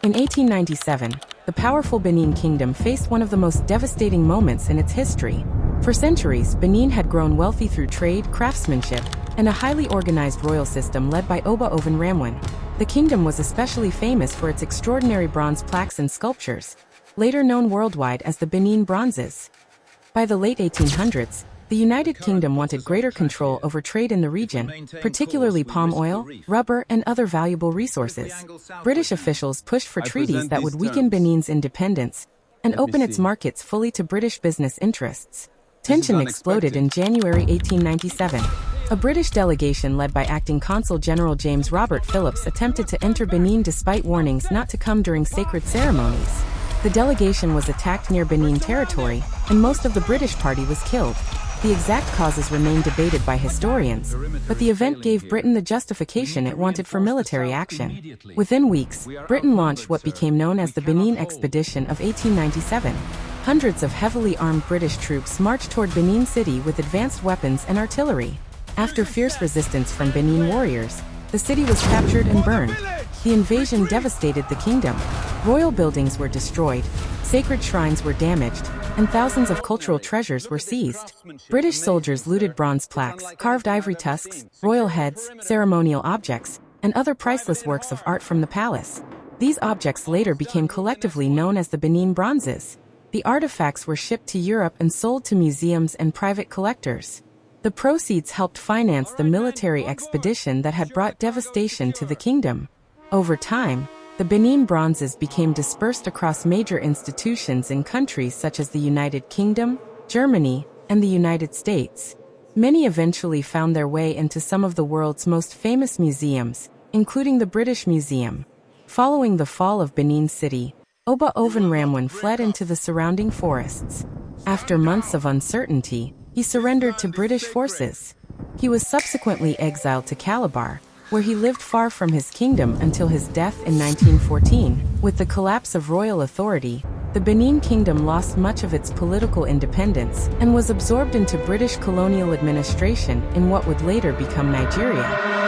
In 1897, the powerful Benin Kingdom faced one of the most devastating moments in its history. For centuries, Benin had grown wealthy through trade, craftsmanship, and a highly organized royal system led by Oba Oven Ramwen. The kingdom was especially famous for its extraordinary bronze plaques and sculptures, later known worldwide as the Benin Bronzes. By the late 1800s, the United Kingdom wanted greater control over trade in the region, particularly palm oil, rubber, and other valuable resources. British officials pushed for treaties that would weaken Benin's independence and open its markets fully to British business interests. Tension exploded in January 1897. A British delegation led by Acting Consul General James Robert Phillips attempted to enter Benin despite warnings not to come during sacred ceremonies. The delegation was attacked near Benin territory, and most of the British party was killed. The exact causes remain debated by historians, but the event gave Britain the justification it wanted for military action. Within weeks, Britain launched what became known as the Benin Expedition of 1897. Hundreds of heavily armed British troops marched toward Benin City with advanced weapons and artillery. After fierce resistance from Benin warriors, the city was captured and burned. The invasion devastated the kingdom. Royal buildings were destroyed, sacred shrines were damaged, and thousands of cultural treasures were seized. British soldiers looted bronze plaques, carved ivory tusks, royal heads, ceremonial objects, and other priceless works of art from the palace. These objects later became collectively known as the Benin Bronzes. The artifacts were shipped to Europe and sold to museums and private collectors. The proceeds helped finance the military expedition that had brought devastation to the kingdom. Over time, the Benin Bronzes became dispersed across major institutions in countries such as the United Kingdom, Germany, and the United States. Many eventually found their way into some of the world's most famous museums, including the British Museum. Following the fall of Benin City, Oba Oven Ramwen fled into the surrounding forests. After months of uncertainty, he surrendered to British forces. He was subsequently exiled to Calabar, where he lived far from his kingdom until his death in 1914. With the collapse of royal authority, the Benin Kingdom lost much of its political independence and was absorbed into British colonial administration in what would later become Nigeria.